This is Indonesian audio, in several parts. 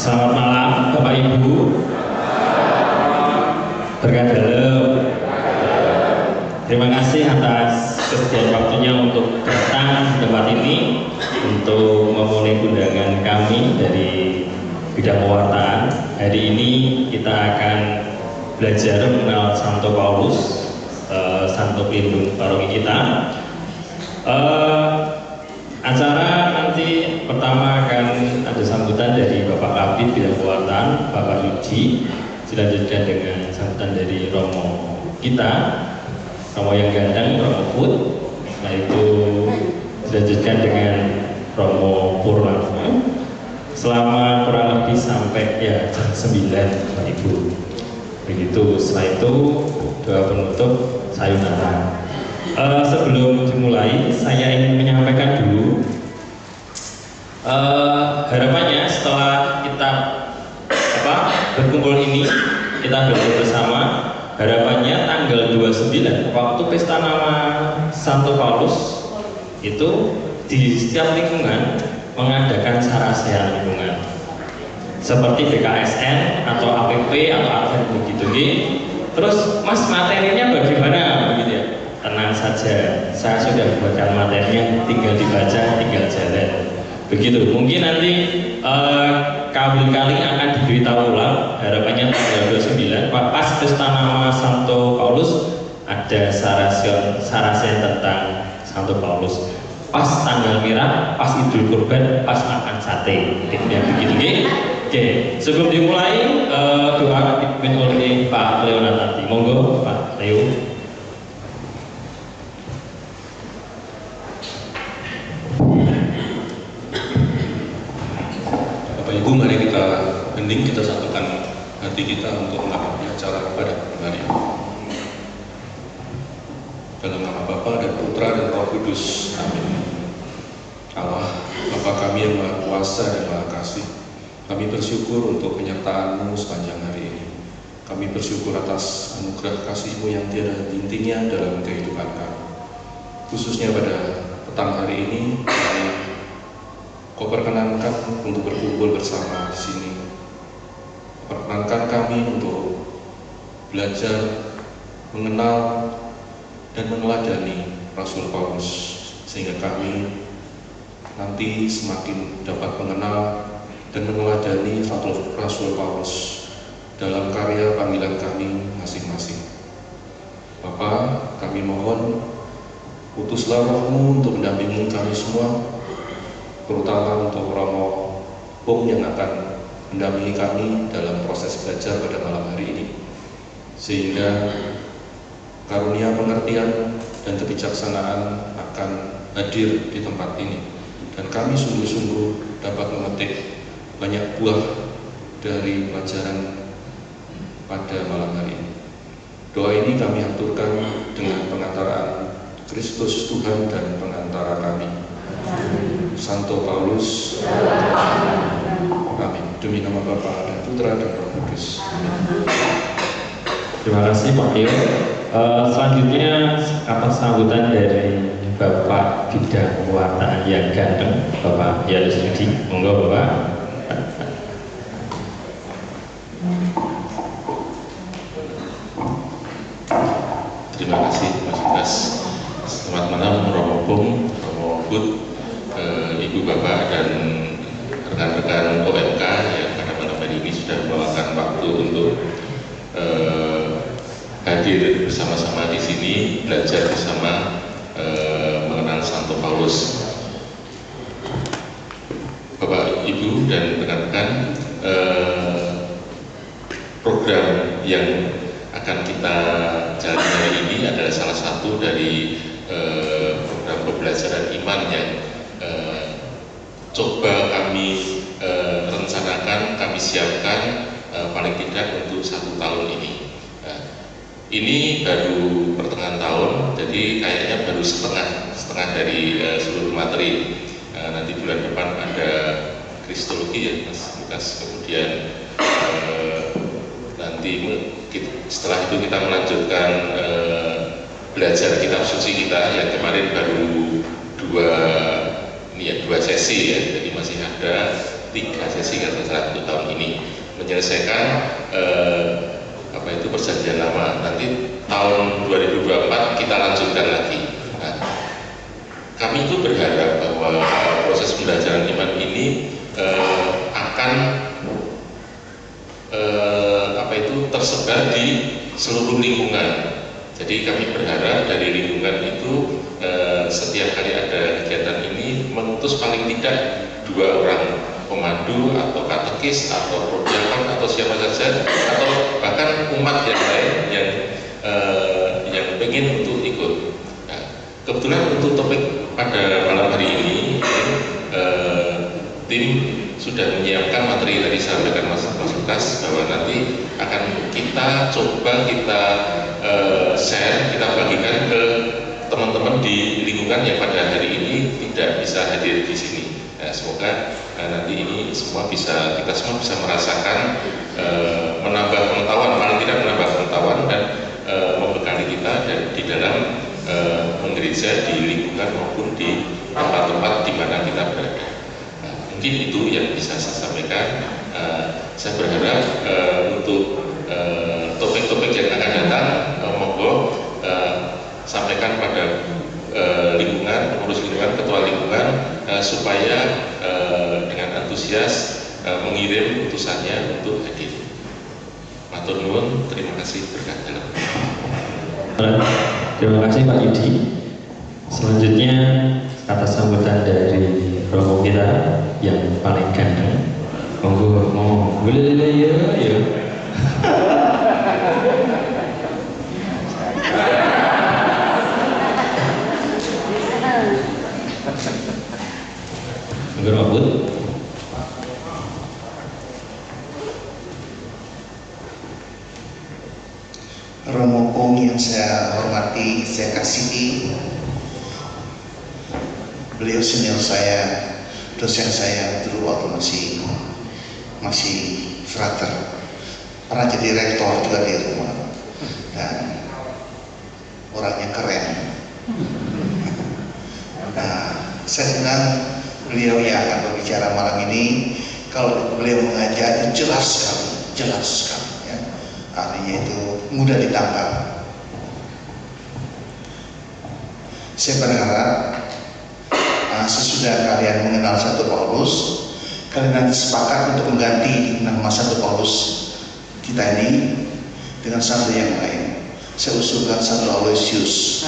Selamat malam Bapak Ibu. Berkat dalam. Terima kasih atas kesediaan waktunya untuk datang di tempat ini untuk memenuhi undangan kami dari bidang pewartaan. Hari ini kita akan belajar mengenal Santo Paulus, Santo Pelindung paroki kita. Acara nanti pertama akan ada sambutan dari Bapak Kabid bidang pewartaan, Bapak Yuji, dilanjutkan dengan sambutan dari Romo kita, Romo yang gandang, Romo Put. Setelah itu dilanjutkan dengan Romo Purnama selama kurang lebih sampai ya jam 9 Bapak Ibu. Begitu. Setelah itu doa penutup sayonara. Sebelum dimulai, saya ingin menyampaikan dulu harapannya setelah kita berkumpul ini, kita belajar bersama. Harapannya tanggal 29 waktu pesta nama Santo Paulus itu di setiap lingkungan mengadakan sarasehan lingkungan seperti BKSN atau APP atau Advent begitu. Terus Mas, materinya bagaimana begitu ya? Tenang saja, saya sudah buatkan materinya, tinggal dibaca, tinggal jalan. Begitu. Mungkin nanti kali akan diberitahu ulang. Harapannya tanggal 29 pas pesta nama Santo Paulus ada sarasen tentang Santo Paulus. Pas tanggal merah, pas Idul Kurban, pas makan sate. Ya begitu. Oke, sebelum dimulai doa dipimpin oleh Pak Leo nanti. Monggo Pak Leo. Ibu, mari kita hening, kita satukan hati kita untuk mengabdi acara pada hari ini. Dalam nama Bapa dan Putra dan Roh Kudus, amin. Allah, Bapa kami yang Maha Kuasa dan Maha Kasih, kami bersyukur untuk penyertaan-Mu sepanjang hari ini. Kami bersyukur atas anugerah kasih-Mu yang tiada intinya dalam kehidupan kami. Khususnya pada petang hari ini, Kau perkenankan untuk berkumpul bersama di sini. Perkenankan kami untuk belajar, mengenal, dan meneladani Rasul Paulus, sehingga kami nanti semakin dapat mengenal dan meneladani Rasul Paulus dalam karya panggilan kami masing-masing. Bapa, kami mohon, utuslah Roh-Mu untuk mendampingi kami semua, terutama untuk Romo Pung yang akan mendampingi kami dalam proses belajar pada malam hari ini, sehingga karunia pengertian dan kebijaksanaan akan hadir di tempat ini, dan kami sungguh-sungguh dapat memetik banyak buah dari pelajaran pada malam hari ini. Doa ini kami aturkan dengan pengantaraan Kristus Tuhan dan pengantara kami, Santo Paulus. Amin. Demi nama Bapa dan Putra dan Roh Kudus. Amin. Terima kasih Pak Leo. Selanjutnya atas sambutan dari Bapak Bidang Pewartaan yang ganteng, Bapak Yalus Yudi. Monggo Bapak. Terima kasih Mas Inas. Selamat malam Romo Pung, Romo Put, Ibu Bapak dan rekan-rekan OMK yang pada malam hari ini sudah meluangkan waktu untuk hadir bersama-sama di sini, belajar bersama mengenal Santo Paulus. Bapak, Ibu dan rekan-rekan, program yang akan kita jalani hari ini adalah salah satu dari program pembelajaran iman yang coba kami rencanakan, kami siapkan paling tidak untuk 1 tahun ini. Ini baru pertengahan tahun, jadi kayaknya baru setengah dari seluruh materi. Nanti bulan depan ada Kristologi ya Mas Lukas, kemudian nanti setelah itu kita melanjutkan belajar kitab suci kita yang kemarin baru dua sesi ya, jadi masih ada 3 sesi kalau salah untuk tahun ini. menyelesaikan perjanjian lama. Nanti tahun 2024 kita lanjutkan lagi. Nah, kami itu berharap bahwa proses pembelajaran iman ini akan tersebar di seluruh lingkungan. Jadi kami berharap dari lingkungan itu setiap kali ada kegiatan ini mengutus paling tidak 2 orang pemandu atau katekis atau prodiakon atau siapa saja atau bahkan umat yang lain yang ingin untuk ikut. Nah, kebetulan untuk topik pada malam hari ini tim sudah menyiapkan materi tadi saya sampaikan Mas Lukas bahwa nanti akan kita coba share, kita bagikan ke teman-teman di lingkungan yang pada hari ini tidak bisa hadir di sini. Nah, semoga nanti ini kita semua bisa merasakan menambah pengetahuan, paling tidak menambah pengetahuan dan membekali kita dan di dalam menggereja di lingkungan maupun di tempat-tempat di mana kita berada. Mungkin itu yang bisa saya sampaikan. Saya berharap untuk topik-topik yang akan datang, monggo sampaikan pada lingkungan, pengurus lingkungan, ketua lingkungan, supaya dengan antusias mengirim utusannya untuk hadir. Matur nuwun, terima kasih berkat dalam. Terima kasih Pak Yudi. Selanjutnya kata sambutan dari romo kita yang paling ganteng. Monggo ngomong, boleh ya. Monggo rambut. Romo Pong yang saya hormati, saya kasihi, beliau senior saya, dosen saya dulu waktu masih frater, pernah jadi rektor juga di rumah, dan orangnya keren. Nah, saya senang beliau yang akan berbicara malam ini. Kalau beliau mengajar itu jelas sekali ya. Artinya itu mudah ditangkap. Saya berharap sesudah kalian mengenal Santo Paulus, kalian nanti sepakat untuk mengganti nama Santo Paulus kita ini dengan santo yang lain. Saya usulkan Santo Aloysius.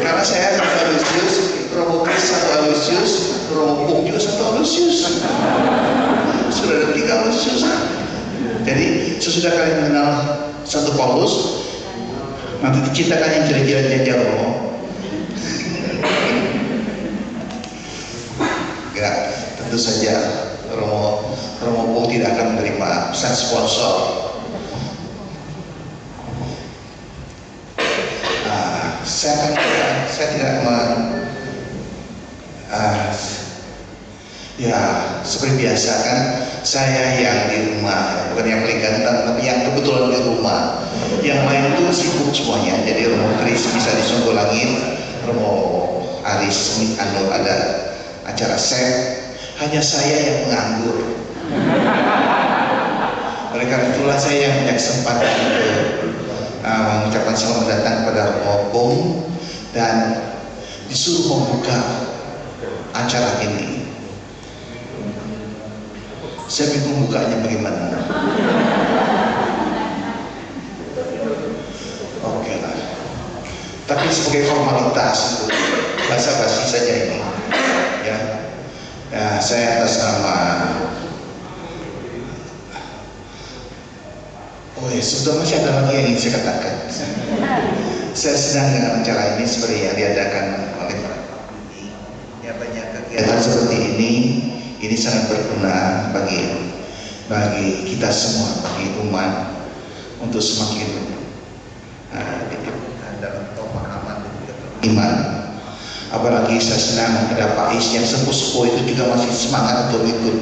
Karena saya Santo Aloysius, Romo Kris Santo Aloysius, Romo Pong juga Santo Aloysius. Sudah ada 3 Aloysius. Jadi sesudah kalian mengenal Santo Paulus, nanti diciptakan yang kira-kira Romo. Ya, tentu saja Romo Pong tidak akan menerima pesan sponsor. Saya tidak ya seperti biasa kan, saya yang di rumah, bukan yang paling ganteng, tapi yang kebetulan di rumah. Yang lain itu sibuk semuanya. Jadi Romo Kris bisa di Sungguh Langit, Romo Aris ada acara set, hanya saya yang menganggur. Oleh karena itulah saya yang punya kesempatan untuk mengucapkan selamat datang kepada Romo Pong dan disuruh membuka acara ini. Saya bingung bukanya bagaimana. Oke lah. Tapi sebagai formalitas itu basa-basi saja ini. Ya. Saya atas nama sudah masih ada lagi yang ingin saya katakan. Saya senang dengan acara ini seperti yang diadakan oleh Pak Yudi. Ya, banyak kegiatan seperti ini sangat berguna bagi kita semua, bagi umat, untuk semakin diperlukan dalam pemahaman dan juga iman. Apalagi saya senang ada Pak Is yang sepuh-sepuh itu juga masih semangat untuk ikut.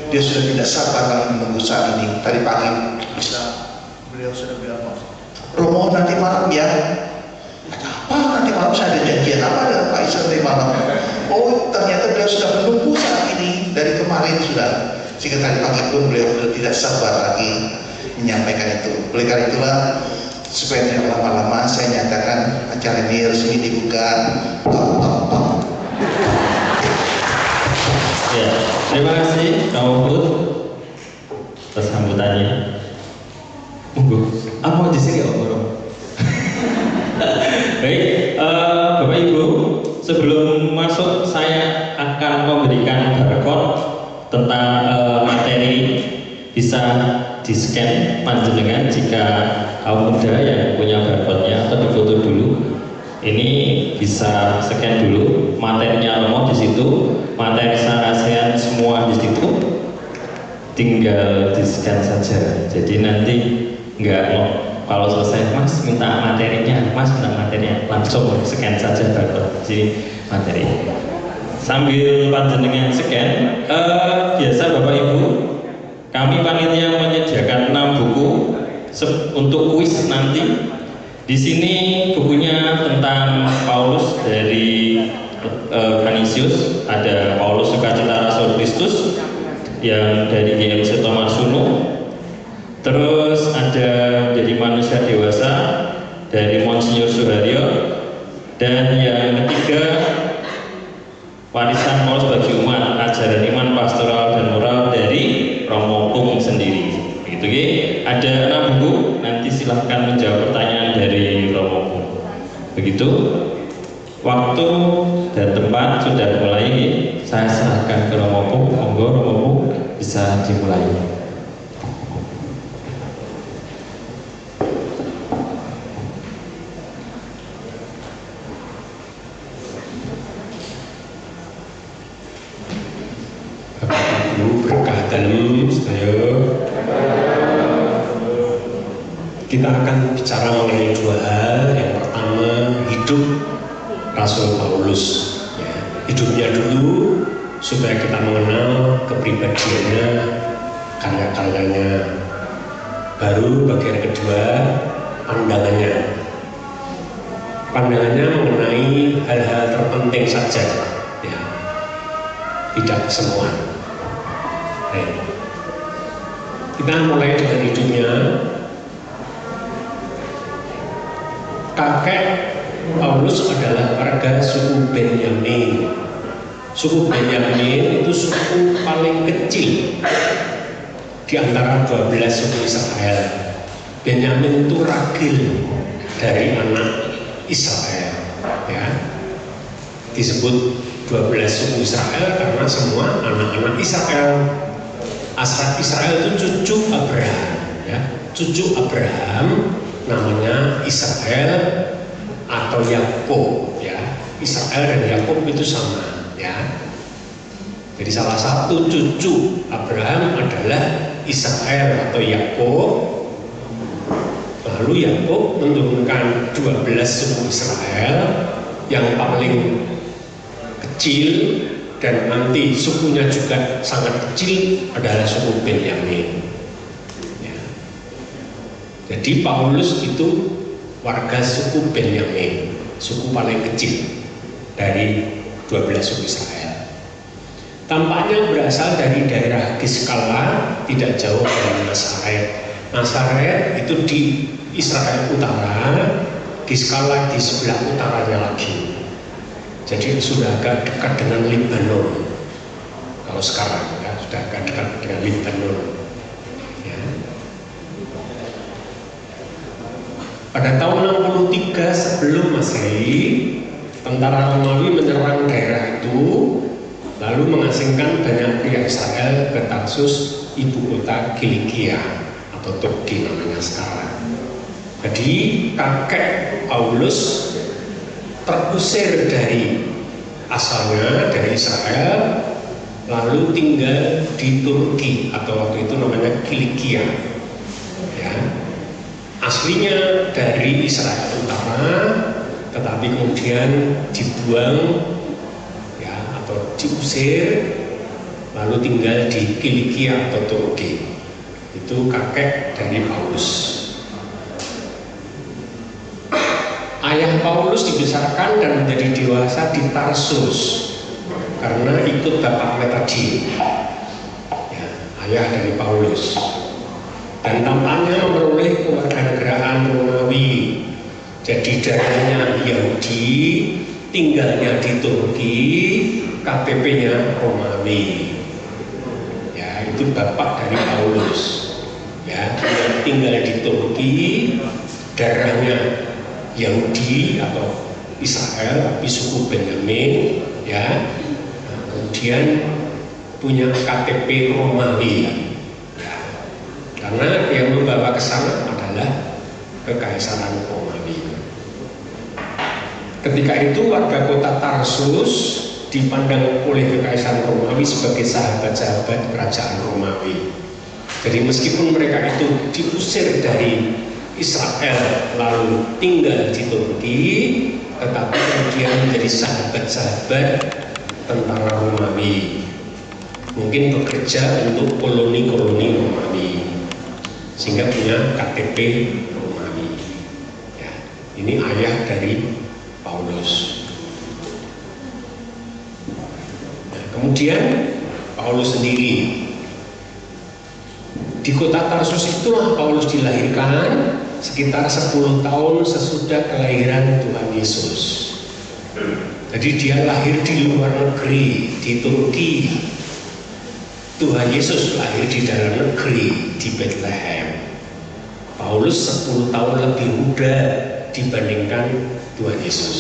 Dia sudah tidak sabar lagi menunggu saat ini. Tadi pagi beliau sudah bilang, Romo nanti malam ya. Ada apa nanti malam? Saya ada janjian apa dengan Pak Is nanti malam? oh ternyata beliau sudah menunggu saat ini dari kemarin sudah, sehingga tadi pagi pun beliau sudah tidak sabar lagi menyampaikan itu. Oleh karena itulah, supaya tidak lama-lama, saya nyatakan acara ini resmi dibuka. Tok, tok, tok. Ya, terima kasih Kak Put atas sambutannya. Monggo, apa di sini Om? Baik, Bapak Ibu, sebelum masuk saya akan memberikan barcode tentang materi. Bisa di-scan panjenengan jika kaum muda yang punya barcode-nya, atau difoto dulu. Ini bisa scan dulu materinya Romo di situ, materi ASEAN semua di situ. Tinggal di-scan saja. Jadi nanti enggak kalau selesai Mas minta materinya, Mas minta materinya, langsung scan saja barcode di materi. Sambil panjenengan scan, biasa Bapak Ibu, kami panitia menyediakan 6 buku untuk kuis nanti. Di sini bukunya tentang Paulus dari Canisius, ada Paulus Sukacita Rasul Kristus yang dari GMC Tomarsuno. Terus ada Jadi Manusia Dewasa dari Monsinyur Suharyo, dan yang ketiga Warisan Paulus bagi Umat, Ajaran Iman Pastoral dan Moral dari Romo Pung sendiri. Begitu ya. Ada 6 buku, nanti silahkan menjawab pertanyaan dari Romo Pung. Begitu. Waktu dan tempat sudah mulai, saya serahkan ke Romo Pung. Monggo Romo Pung bisa dimulai. Kita akan bicara mengenai 2 hal. Yang pertama, hidup Rasul Paulus, ya. Hidupnya dulu supaya kita mengenal kepribadiannya, karya-karyanya. Baru bagian kedua, pandangannya mengenai hal-hal terpenting saja, ya. Tidak semua. Kita mulai dengan hidupnya. Kakek Paulus adalah warga suku Benyamin. Suku Benyamin itu suku paling kecil di antara 12 suku Israel. Benyamin itu ragil dari anak Israel, ya. Disebut 12 suku Israel karena semua anak-anak Israel. Asal Israel itu cucu Abraham, ya. Cucu Abraham namanya Israel atau Yakub, ya. Israel dan Yakub itu sama, ya. Jadi salah satu cucu Abraham adalah Israel atau Yakub. Lalu Yakub menurunkan 12 suku Israel, yang paling kecil dan nanti sukunya juga sangat kecil adalah suku Benyamin. Jadi Paulus itu warga suku Benyamin, suku paling kecil dari 12 suku Israel. Tampaknya berasal dari daerah Giskala, tidak jauh dari Nazaret. Nazaret itu di Israel Utara, Giskala di sebelah utaranya lagi. Jadi sudah agak dekat dengan Lebanon. Kalau sekarang ya, sudah agak dekat dengan Lebanon. Pada tahun 63 sebelum Masehi, tentara Romawi menyerang daerah itu, lalu mengasingkan banyak pria Israel ke Tarsus, ibu kota Kilikia atau Turki namanya sekarang. Jadi kakek Paulus terusir dari asalnya dari Israel, lalu tinggal di Turki atau waktu itu namanya Kilikia, ya. Aslinya dari Israel Utara, tetapi kemudian dibuang, ya, atau diusir, lalu tinggal di Kilikia atau Turki. Itu kakek dari Paulus. Ayah Paulus dibesarkan dan menjadi dewasa di Tarsus. karena ikut bapaknya tadi, ya, ayah dari Paulus, dan tampaknya memperoleh kewarganegaraan Romawi. Jadi darahnya Yahudi, tinggalnya di Turki, KTP-nya Romawi. Ya, itu bapak dari Paulus. Ya, yang tinggal di Turki, darahnya Yahudi atau Israel, tapi suku Benyamin, ya. Nah, kemudian punya KTP Romawi. Ya, karena yang membawa ke sana adalah Kekaisaran Romawi. Ketika itu warga kota Tarsus dipandang oleh Kekaisaran Romawi sebagai sahabat-sahabat kerajaan Romawi. Jadi meskipun mereka itu diusir dari Israel lalu tinggal di Turki, tetapi kemudian menjadi sahabat-sahabat tentara Romawi. Mungkin bekerja untuk koloni-koloni Romawi, sehingga punya KTP Romawi. Ya, ini ayah dari Paulus. Nah, kemudian Paulus sendiri di kota Tarsus itulah Paulus dilahirkan sekitar 10 tahun sesudah kelahiran Tuhan Yesus. Jadi dia lahir di luar negeri, di Turki. Tuhan Yesus lahir di dalam negeri, di Bethlehem. Paulus 10 tahun lebih muda dibandingkan Tuhan Yesus,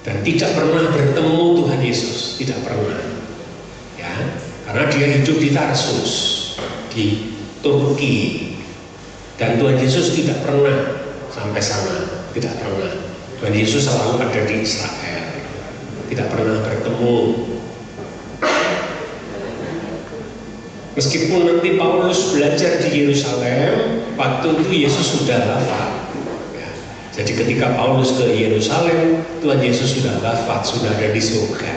dan tidak pernah bertemu Tuhan Yesus, tidak pernah, ya, karena dia hidup di Tarsus, di Turki, dan Tuhan Yesus tidak pernah sampai sana, tidak pernah. Tuhan Yesus selalu ada di Israel, tidak pernah bertemu. Meskipun nanti Paulus belajar di Yerusalem, waktu itu Yesus sudah wafat. Jadi ketika Paulus ke Yerusalem, Tuhan Yesus sudah wafat, sudah ada di surga.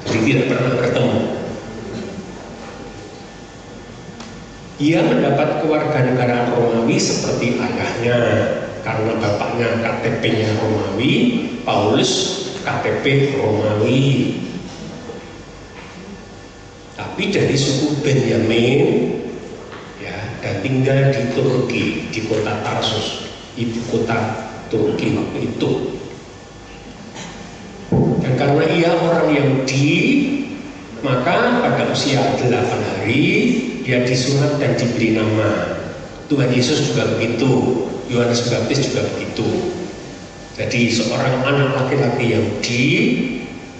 Jadi tidak pernah bertemu. Ia mendapat kewarganegaraan Romawi seperti ayahnya, karena bapaknya KTP-nya Romawi, Paulus KTP Romawi. Tapi dari suku Benyamin, ya, dan tinggal di Turki, di kota Tarsus, ibu kota Turki waktu itu. Dan karena ia orang Yahudi, maka pada usia 8 hari dia disunat dan diberi nama. Tuhan Yesus juga begitu, Yohanes Baptis juga begitu. Jadi seorang anak laki-laki Yahudi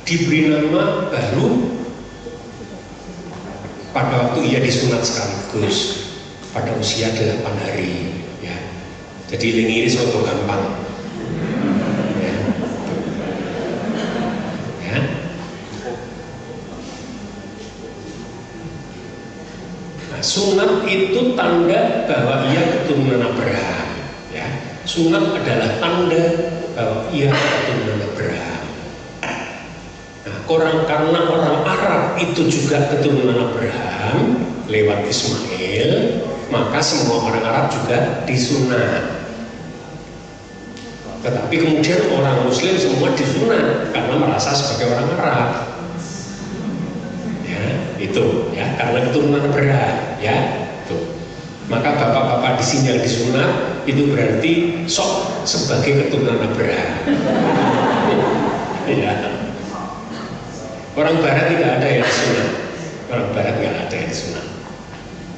diberi nama baru pada waktu ia disunat sekaligus pada usia 8 hari. Jadi ini suatu gampang, ya. Ya. Nah, sunat itu tanda bahwa ia keturunan Abraham. Ya. Sunat adalah tanda bahwa ia keturunan Abraham. Nah, karena orang Arab itu juga keturunan Abraham lewat Ismail, maka semua orang Arab juga disunat. Tetapi kemudian orang Muslim semua disunat karena merasa sebagai orang Arab. Ya, itu ya, karena keturunan Abraham, ya, itu. Maka bapak-bapak di sini yang disunat itu berarti sok sebagai keturunan Abraham. Ya. Orang Barat tidak ada yang disunat. Orang Barat tidak ada yang disunat.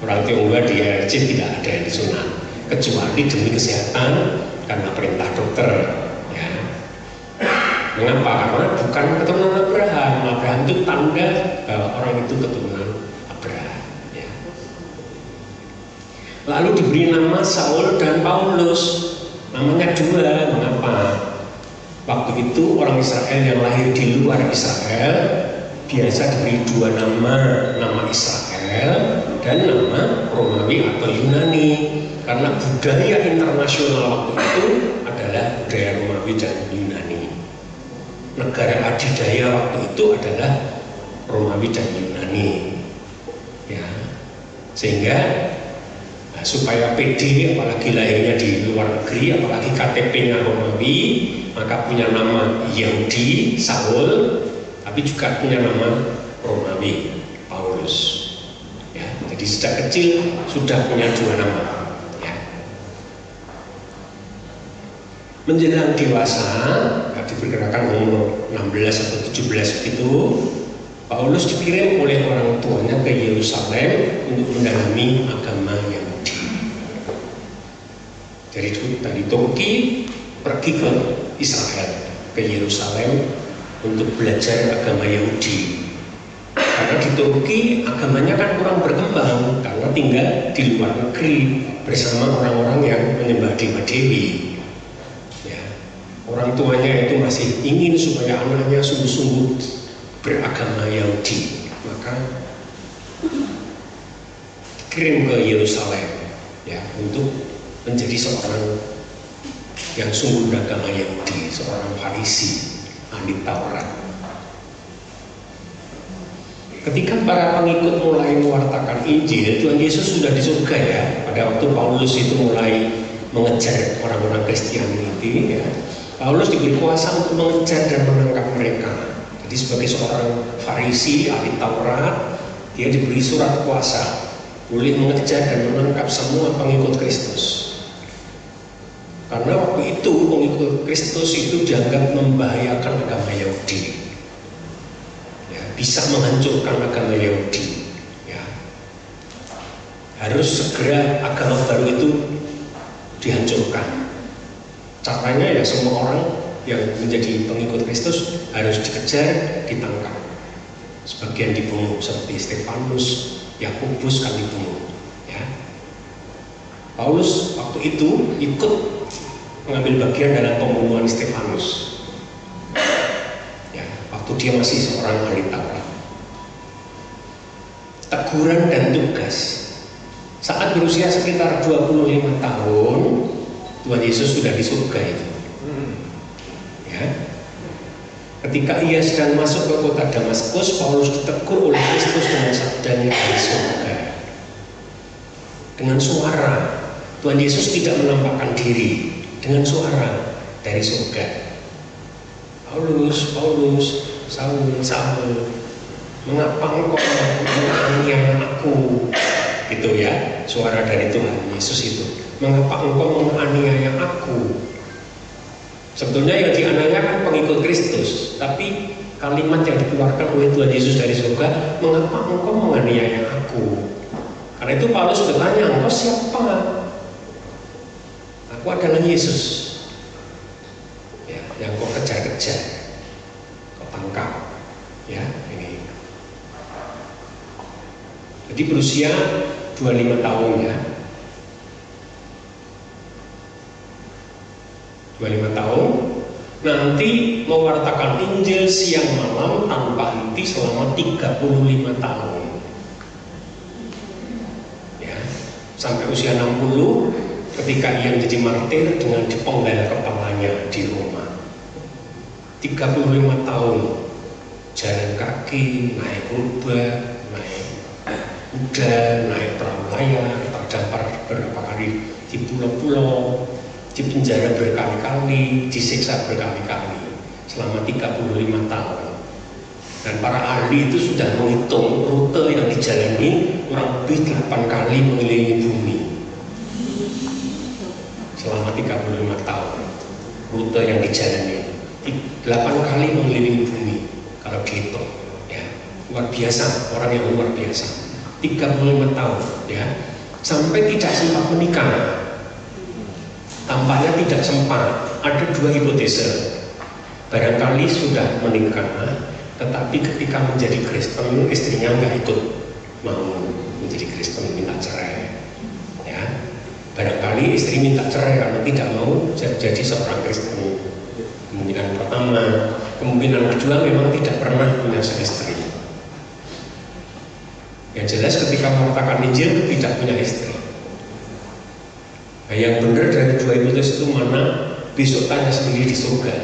Orang Tionghoa di RRC tidak ada yang disunat, kecuali demi kesehatan karena perintah dokter. Ya. Mengapa? Karena bukan keturunan Abraham. Abraham itu tanda bahwa orang itu keturunan Abraham. Ya. Lalu diberi nama Saul dan Paulus. Namanya dua. Mengapa? Waktu itu orang Israel yang lahir di luar Israel biasa diberi dua nama, nama Israel dan nama Romawi atau Yunani, karena budaya internasional waktu itu adalah budaya Romawi dan Yunani. Negara adidaya waktu itu adalah Romawi dan Yunani, ya. Sehingga supaya pede, apalagi lahirnya di luar negeri, apalagi KTP-nya Romawi, maka punya nama Yahudi, Saul, tapi juga punya nama Romawi, Paulus. Ya, jadi sejak kecil sudah punya dua nama. Ya. Menjelang dewasa, diperkirakan umur 16 atau 17 itu, Paulus dikirim oleh orang tuanya ke Yerusalem untuk mendalami agama Yahudi. Dari Turki pergi ke Israel, ke Yerusalem untuk belajar agama Yahudi. Karena di Turki agamanya kan kurang berkembang karena tinggal di luar negeri bersama orang-orang yang menyembah dewa-dewi. Ya, orang tuanya itu masih ingin supaya anaknya sungguh-sungguh beragama Yahudi, maka kirim ke Yerusalem ya untuk menjadi seorang yang sungguh beragama Yahudi, seorang Farisi, ahli Taurat. Ketika para pengikut mulai mewartakan Injil, Tuhan Yesus sudah di surga ya. Pada waktu Paulus itu mulai mengejar orang-orang Kristiani ya, Paulus diberi kuasa untuk mengejar dan menangkap mereka. Jadi sebagai seorang Farisi, ahli Taurat, dia diberi surat kuasa boleh mengejar dan menangkap semua pengikut Kristus. Karena waktu itu pengikut Kristus itu dianggap membahayakan agama Yahudi. Bisa menghancurkan agama Yahudi ya. Harus segera agama baru itu dihancurkan. Caranya ya semua orang yang menjadi pengikut Kristus harus dikejar, ditangkap. Sebagian dibunuh seperti Stefanus, Yakobus kan dibunuh ya. Paulus waktu itu ikut mengambil bagian dalam pembunuhan Stefanus. Dia masih seorang ahli Taurat. Teguran dan tugas. Saat berusia sekitar 25 tahun, Tuhan Yesus sudah di surga itu. Ya. Ketika ia sedang masuk ke kota Damaskus, Paulus ditegur oleh Kristus dengan sabdanya dari surga. Dengan suara, Tuhan Yesus tidak menampakkan diri. Dengan suara dari surga. Paulus, Paulus, Saul, Saul, mengapa engkau menganiaya aku? Gitu ya, suara dari Tuhan Yesus itu. Mengapa engkau menganiaya aku? Sebetulnya yang dianiaya kan pengikut Kristus, tapi kalimat yang dikeluarkan oleh Tuhan Yesus dari surga, mengapa engkau menganiaya aku? Karena itu Paulus bertanya, engkau siapa? Aku adalah Yesus. Ya, yang kau kejar-kejar. Tangkap ya ini. Jadi berusia 25 tahun ya. 25 tahun nanti mewartakan Injil siang malam tanpa henti selama 35 tahun. Ya, sampai usia 60 ketika ia menjadi martir dengan dipenggal kepalanya di Roma. 35 tahun jalan kaki, naik rubah, naik kuda, naik perahu layar, terdampar beberapa kali di pulau-pulau, dipenjara berkali-kali, disiksa berkali-kali selama 35 tahun. Dan para ahli itu sudah menghitung rute yang dijalani kurang lebih 8 kali mengelilingi bumi selama 35 tahun. Rute yang dijalani 8 kali mengelilingi bumi kalau dihitung ya. Luar biasa, orang yang luar biasa. 35 tahun ya, sampai tidak sempat menikah. Tampaknya tidak sempat. Ada dua hipotese. Barangkali sudah menikah, tetapi ketika menjadi Kristen istrinya nggak ikut mau menjadi Kristen, minta cerai ya. Barangkali istri minta cerai karena tidak mau jadi seorang Kristen. Kemungkinan pertama. Kemungkinan kedua memang tidak pernah punya istri. Yang jelas ketika mewartakan Injil tidak punya istri. Nah, yang benar dari dua hipotese itu mana? Besok tanya sendiri di surga.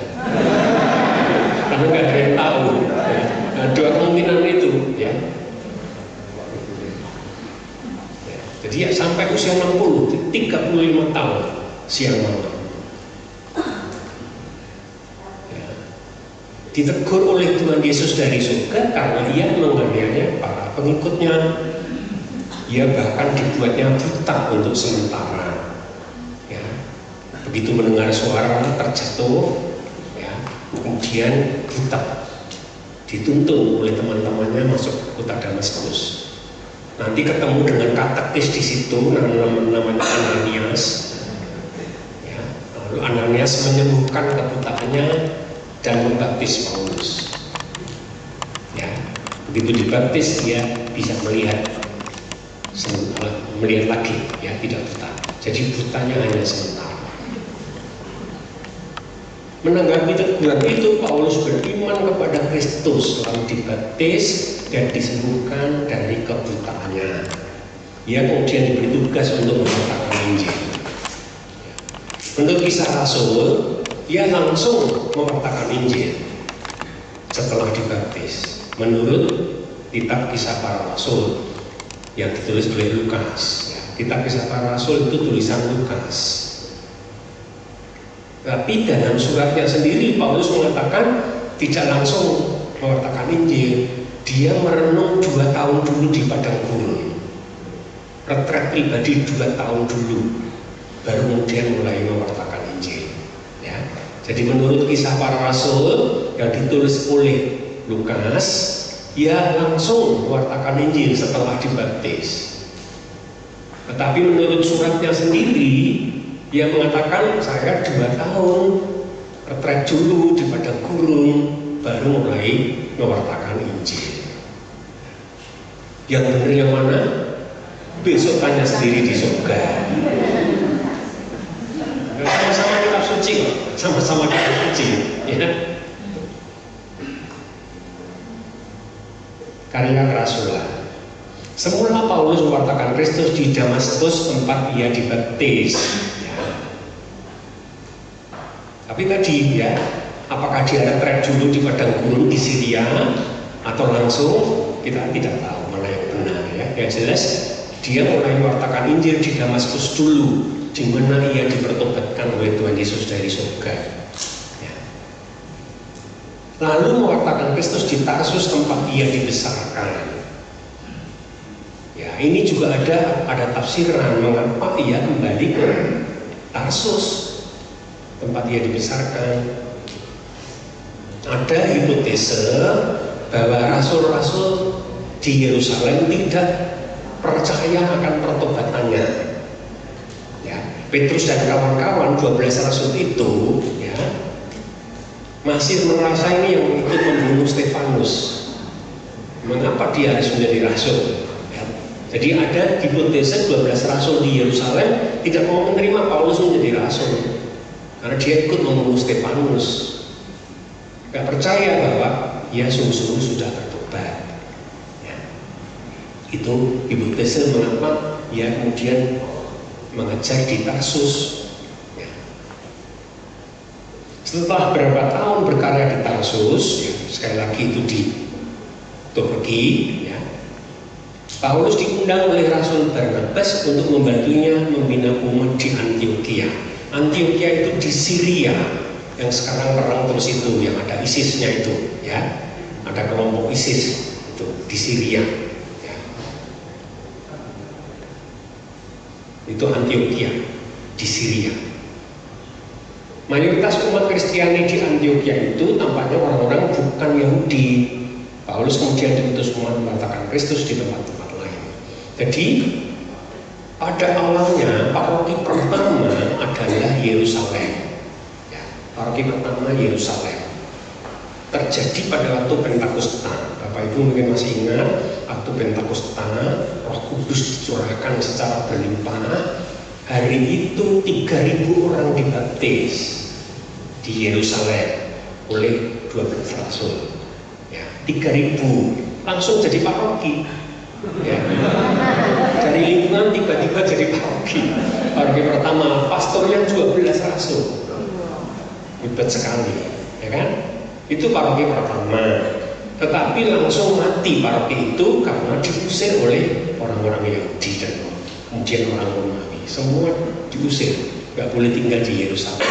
Karena nggak ada yang tahu. Ya. Nah, dua kemungkinan itu ya. Jadi ya sampai usia 60, 35 tahun siang malam. ditegur oleh Tuhan Yesus dari surga karena ia menganiaya para pengikutnya. Ia bahkan dibuatnya buta untuk sementara. Ya. Begitu mendengar suara terjatuh, ya, kemudian buta, dituntun oleh teman-temannya masuk ke kota Damaskus. Nanti ketemu dengan katekis di situ, namanya Ananias. Ya. Lalu Ananias menyembuhkan kebutaannya dan membaptis Paulus. Ya. Begitu dibaptis dia bisa melihat lagi, ya, tidak buta. Jadi butanya hanya sementara. Menanggapi teguran itu, Paulus beriman kepada Kristus, lalu dibaptis dan disembuhkan dari kebutaannya. Ia kemudian diberi tugas untuk memberitakan Injil. Menurut Kisah Rasul, ia langsung memberitakan Injil setelah dibaptis. Menurut kitab Kisah Para Rasul yang ditulis oleh Lukas, ya, kitab Kisah Para Rasul itu tulisan Lukas. Tapi dalam suratnya sendiri Paulus mengatakan tidak langsung mewartakan Injil. Dia merenung 2 tahun dulu di padang gurun, retret pribadi 2 tahun dulu, baru kemudian mulai mewartakan Injil. Ya. Jadi menurut Kisah Para Rasul yang ditulis oleh Lukas, ia langsung mewartakan Injil setelah dibaptis. Tetapi menurut suratnya sendiri, ia mengatakan saya 2 tahun retret dulu di padang gurun, baru mulai mewartakan Injil. Yang benar yang mana? Besok tanya sendiri di surga. Sama-sama kitab suci, sama-sama kitab suci, ya. Karya kerasulan. Semula Paulus mewartakan Kristus di Damaskus tempat ia dibaptis. Ya. Tapi tadi, ya, apakah dia retret dulu di padang gurun di Syria atau langsung, kita tidak tahu mana yang benar, ya. Yang jelas dia mulai mewartakan Injil di Damaskus dulu, di mana ia dipertobatkan oleh Tuhan Yesus dari surga. Lalu mewartakan Kristus di Tarsus tempat ia dibesarkan. Ya, ini juga ada tafsiran mengapa ia kembali ke Tarsus tempat ia dibesarkan. Ada hipotese bahwa rasul-rasul di Yerusalem tidak percaya akan pertobatannya. Ya, Petrus dan kawan-kawan 12 rasul itu, ya, masih merasa ini yang ikut membunuh Stefanus. Mengapa dia harus menjadi rasul? Ya. Jadi ada hipotese 12 rasul di Yerusalem tidak mau menerima Paulus menjadi rasul karena dia ikut membunuh Stefanus. Gak percaya bahwa ia sungguh-sungguh sudah bertobat. Ya. Itu hipotese mengapa ia kemudian mengajar di Tarsus. Setelah beberapa tahun berkarya di Tarsus, ya, sekali lagi itu di Turki, ya, Paulus diundang oleh Rasul Barnabas untuk membantunya membina umat di Antioquia. Antioquia itu di Syria, yang sekarang perang terus itu, yang ada ISIS-nya itu, ya, ada kelompok ISIS itu di Syria. Ya. Itu Antioquia di Syria. Mayoritas umat Kristiani di Antioquia itu tampaknya orang-orang bukan Yahudi. Paulus kemudian diutus umat memberitakan Kristus di tempat-tempat lain. Jadi pada awalnya paroki pertama adalah Yerusalem. Ya, paroki pertama Yerusalem terjadi pada waktu Pentakosta. Bapak Ibu mungkin masih ingat waktu Pentakosta, Roh Kudus dicurahkan secara berlimpah. Hari itu 3.000 orang dibaptis di Yerusalem oleh 12 rasul. Ya, 3.000 langsung jadi paroki. Ya. Dari lingkungan tiba-tiba jadi paroki. Paroki pertama, pastornya 12 rasul. Hebat sekali, ya kan? Itu paroki pertama. Tetapi langsung mati paroki itu karena diusir oleh orang-orang Yahudi dan kemudian orang Romawi. Semua diusir, nggak boleh tinggal di Yerusalem.